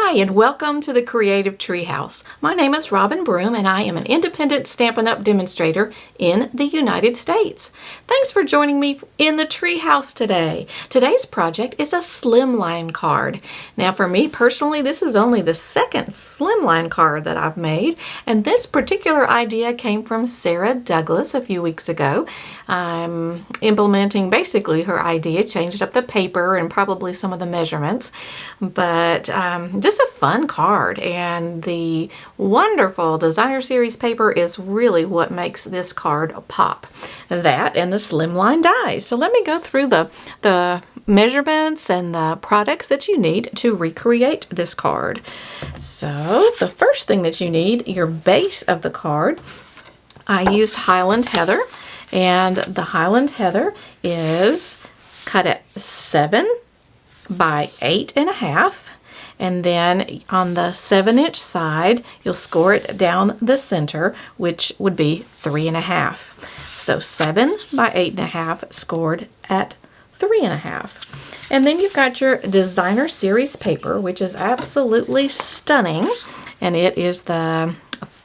Hi, and welcome to the Creative Treehouse. My name is Robin Broom, and I am an independent Stampin' Up! Demonstrator in the United States. Thanks for joining me in the Treehouse today. Today's project is a Slimline card. Now, for me personally, this is only the second Slimline card that I've made, and this particular idea came from Sarah Douglas a few weeks ago. I'm implementing basically her idea, changed up the paper and probably some of the measurements, but just a fun card, and the wonderful designer series paper is really what makes this card pop. That and the Slimline Dies. So let me go through the measurements and the products that you need to recreate this card. So the first thing that you need, your base of the card. I used Highland Heather, and the Highland Heather is cut at 7 by 8.5. And then on the 7-inch side, you'll score it down the center, which would be 3.5. So 7 by 8.5 scored at 3.5. And then you've got your designer series paper, which is absolutely stunning. And it is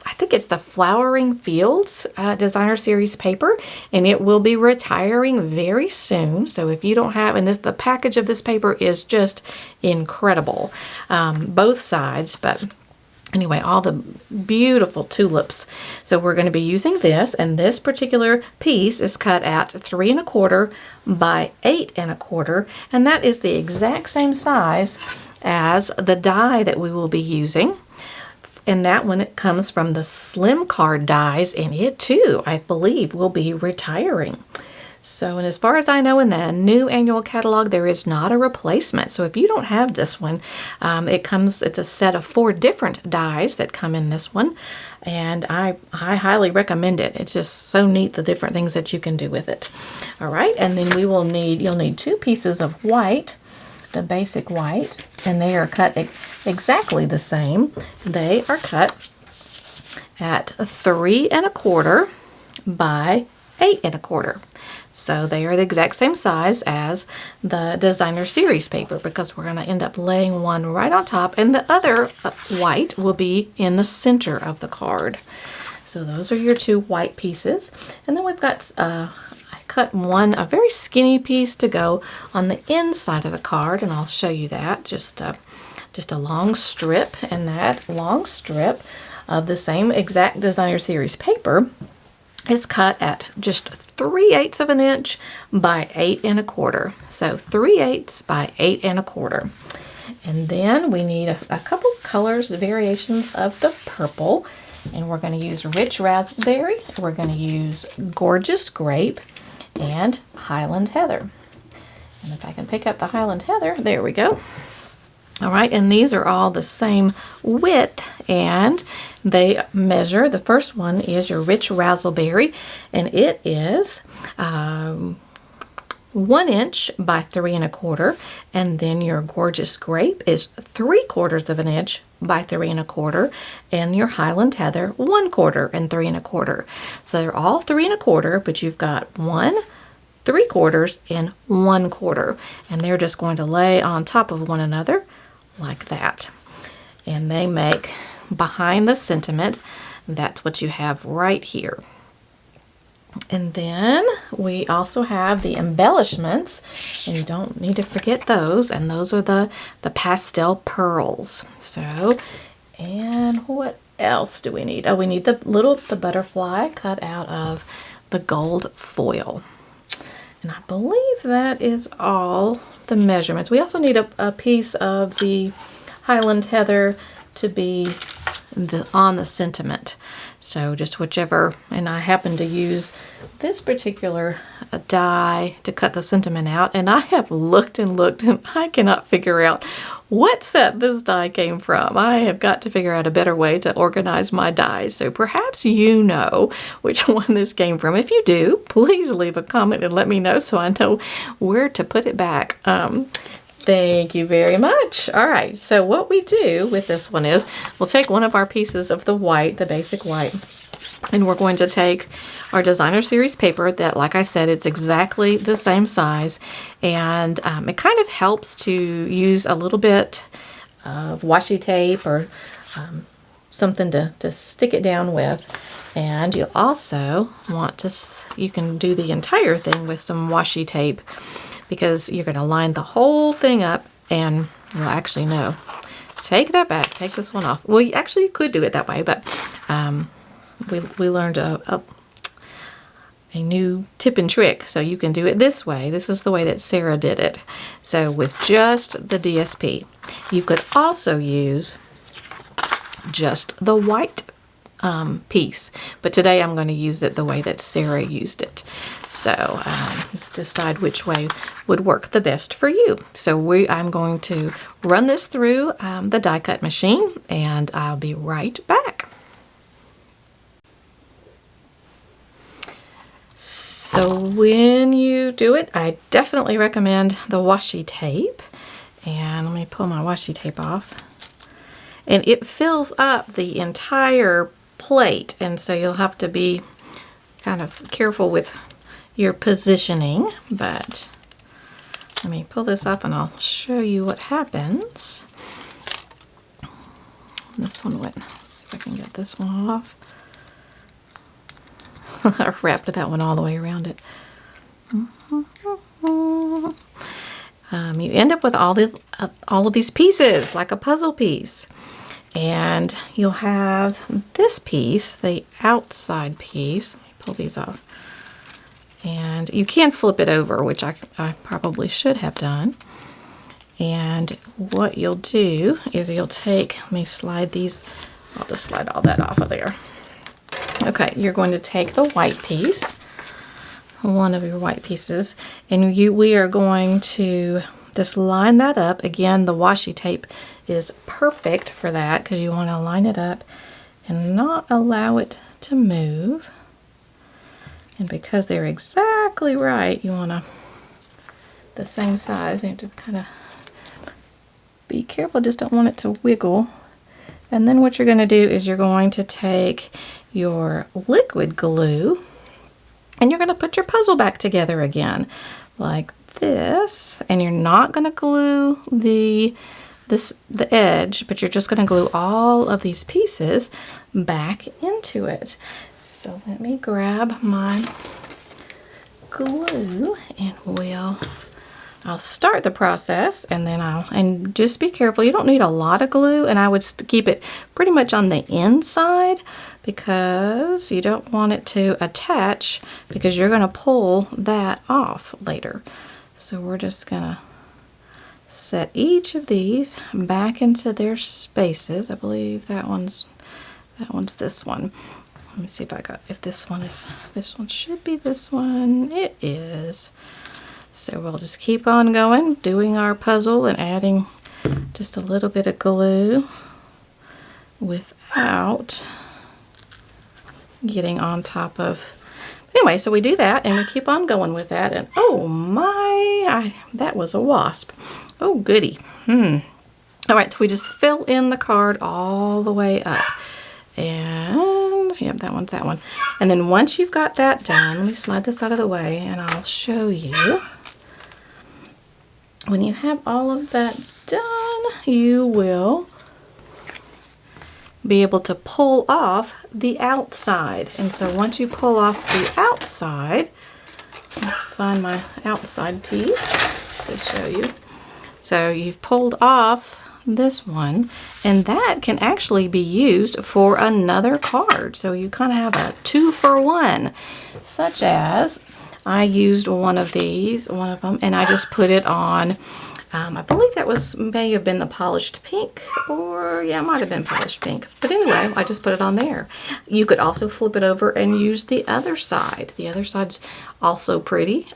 I think it's the Flowering Fields designer series paper, and it will be retiring very soon. So if you don't have, and the package of this paper is just incredible, both sides, but anyway, all the beautiful tulips. So we're going to be using this, and this particular piece is cut at 3.25 by 8.25, and that is the exact same size as the die that we will be using. And that one, it comes from the Slim Card dies, and it too, I believe, will be retiring. So, and as far as I know, in the new annual catalog, there is not a replacement. So if you don't have this one, it's a set of 4 different dies that come in this one. And I highly recommend it. It's just so neat, the different things that you can do with it. All right, and then you'll need 2 pieces of white, the basic white, and they are cut exactly the same. They are cut at 3.25 by 8.25. So they are the exact same size as the designer series paper, because we're going to end up laying one right on top, and the other white will be in the center of the card. So those are your 2 white pieces. And then we've got cut a very skinny piece to go on the inside of the card, and I'll show you that. Just a long strip, and that long strip of the same exact designer series paper is cut at just 3/8 of an inch by 8.25. So 3/8 by 8.25. And then we need a couple colors, variations of the purple, and we're going to use Rich Raspberry, we're going to use Gorgeous Grape, and Highland Heather. And if I can pick up the Highland Heather, there we go. All right, and these are all the same width, and they measure. The first one is your Rich Raspberry, and it is 1 inch by 3.25, and then your Gorgeous Grape is 3/4 of an inch by 3.25, and your Highland Heather 1/4 and 3.25. So they're all 3.25, but you've got 1 3/4 and 1/4, and they're just going to lay on top of one another like that. And they make behind the sentiment. That's what you have right here. And then we also have the embellishments, and you don't need to forget those, and those are the pastel pearls. So, and what else do we need? Oh, we need the butterfly cut out of the gold foil. And I believe that is all the measurements. We also need a piece of the Highland Heather to be on the sentiment. So just whichever, and I happen to use this particular die to cut the sentiment out, and I have looked and looked, and I cannot figure out what set this die came from. I have got to figure out a better way to organize my dies, so perhaps you know which one this came from. If you do, please leave a comment and let me know so I know where to put it back. Thank you very much. All right, so what we do with this one is we'll take one of our pieces of the white, the basic white, and we're going to take our designer series paper that, like I said, it's exactly the same size, and it kind of helps to use a little bit of washi tape or something to stick it down with. And you also want to, you can do the entire thing with some washi tape, because you're going to line the whole thing up. And well, actually no, take that back, take this one off. Well, you actually could do it that way, but we learned a new tip and trick, so you can do it this way. This is the way that Sarah did it. So with just the DSP. You could also use just the white piece, but today I'm going to use it the way that Sarah used it. So decide which way would work the best for you. So I'm going to run this through the die cut machine, and I'll be right back. So when you do it, I definitely recommend the washi tape. And let me pull my washi tape off. And it fills up the entire plate, and so you'll have to be kind of careful with your positioning. But let me pull this up and I'll show you what happens. This one went. Let's see if I can get this one off. I wrapped that one all the way around it. You end up with all of these pieces, like a puzzle piece. And you'll have this piece, the outside piece. Let me pull these off. And you can flip it over, which I probably should have done. And what you'll do is you'll take, let me slide these, I'll just slide all that off of there. Okay, you're going to take the white piece, one of your white pieces, and we are going to just line that up. Again, the washi tape is perfect for that, because you want to line it up and not allow it to move. And because they're exactly right, you want to the same size. You have to kind of be careful, just don't want it to wiggle. And then what you're going to do is you're going to take your liquid glue and you're going to put your puzzle back together again like this. And you're not going to glue the edge, but you're just going to glue all of these pieces back into it. So let me grab my glue and I'll start the process, and then and just be careful. You don't need a lot of glue, and I would keep it pretty much on the inside because you don't want it to attach, because you're going to pull that off later. So we're just going to set each of these back into their spaces. I believe that one's this one. Let me see if this one should be this one. It is. So we'll just keep on going, doing our puzzle and adding just a little bit of glue without getting on top of. Anyway, so we do that and we keep on going with that. And oh my, that was a wasp. Oh goody. All right, so we just fill in the card all the way up. And yep, that one. And then once you've got that done, let me slide this out of the way and I'll show you. When you have all of that done, you will be able to pull off the outside. And so once you pull off the outside, I'll find my outside piece to show you. So you've pulled off this one, and that can actually be used for another card. So you kind of have a 2-for-1, such as I used one of them, and I just put it on, I believe that may have been the polished pink, or yeah, it might have been polished pink. But anyway, I just put it on there. You could also flip it over and use the other side. The other side's also pretty,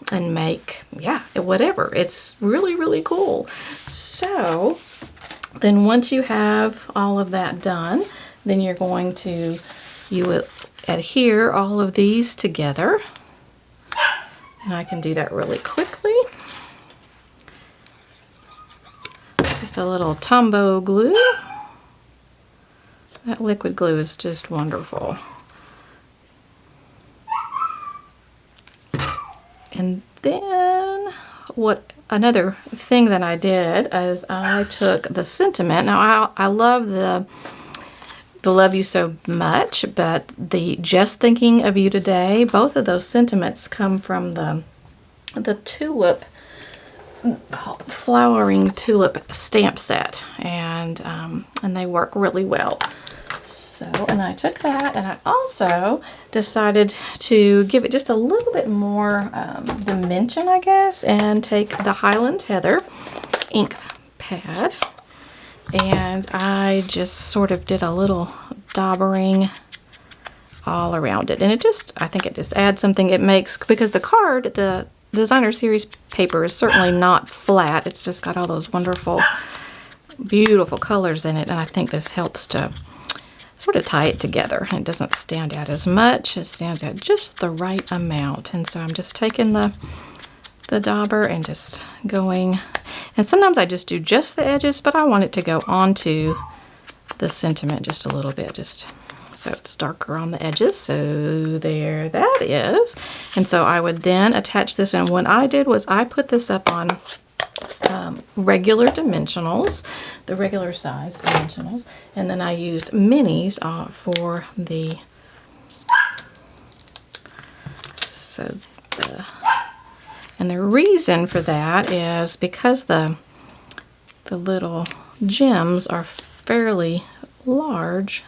and make, yeah, whatever. It's really, really cool. So then once you have all of that done, then you're going to, you will adhere all of these together. And I can do that really quickly. Just a little Tombow glue. That liquid glue is just wonderful. And then what another thing that I did is I took the sentiment. Now I love the Love You So Much, but the Just Thinking of You Today, both of those sentiments come from the tulip, called Flowering Tulip stamp set, and they work really well. So, and I took that, and I also decided to give it just a little bit more dimension, I guess, and take the Highland Heather ink pad, and I just sort of did a little daubering all around it. And it just, I think it just adds something. It makes, because the card, the designer series paper is certainly not flat. It's just got all those wonderful, beautiful colors in it, and I think this helps to sort of tie it together. It doesn't stand out as much. It stands out just the right amount. And so I'm just taking the dauber and just going, and sometimes I just do just the edges, but I want it to go onto the sentiment just a little bit, just so it's darker on the edges. So there that is. And so I would then attach this, and what I did was I put this up on regular dimensionals, the regular size dimensionals, and then I used minis for the, and the reason for that is because the little gems are fairly large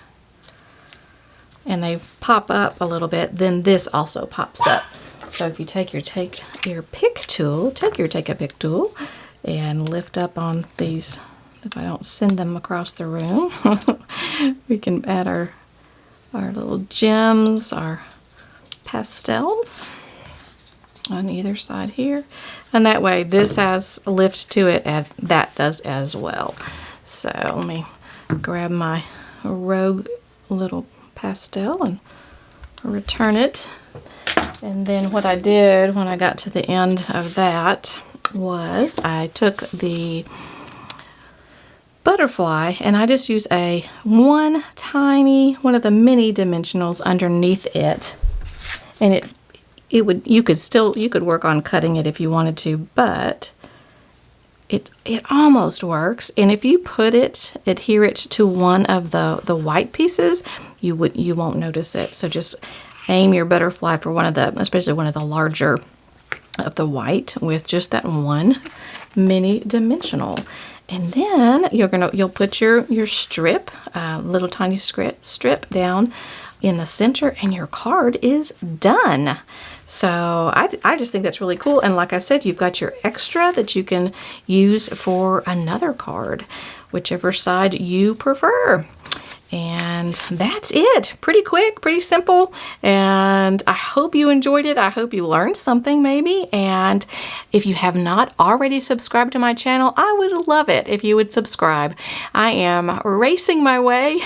and they pop up a little bit, then this also pops up. So if you take your take a pick tool and lift up on these, if I don't send them across the room, we can add our little gems, our pastels on either side here. And that way this has a lift to it, and that does as well. So let me grab my rogue little pastel and return it. And then what I did when I got to the end of that was I took the butterfly and I just used one of the mini dimensionals underneath it, and you could work on cutting it if you wanted to, but it almost works. And if you adhere it to one of the white pieces, you won't notice it. So just aim your butterfly for especially one of the larger of the white with just that one mini dimensional. And then you'll put your strip, little tiny strip down in the center, and your card is done. So I just think that's really cool. And like I said, you've got your extra that you can use for another card, whichever side you prefer. And that's it. Pretty quick, pretty simple. And I hope you enjoyed it. I hope you learned something maybe. And if you have not already subscribed to my channel, I would love it if you would subscribe. I am racing my way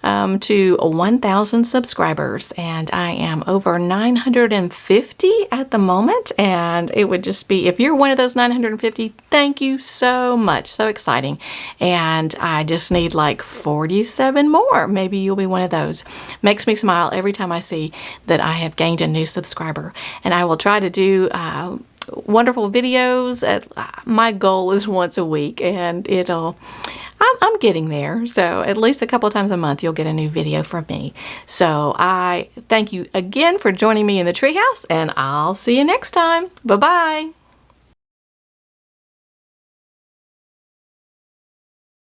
to 1,000 subscribers, and I am over 950 at the moment. And it would just be, if you're one of those 950, thank you so much. So exciting. And I just need like 47 more. Maybe you'll be one of those. Makes me smile every time I see that I have gained a new subscriber. And I will try to do wonderful videos. My goal is once a week, and I'm getting there. So at least a couple of times a month you'll get a new video from me. So I thank you again for joining me in the treehouse, and I'll see you next time. Bye-bye.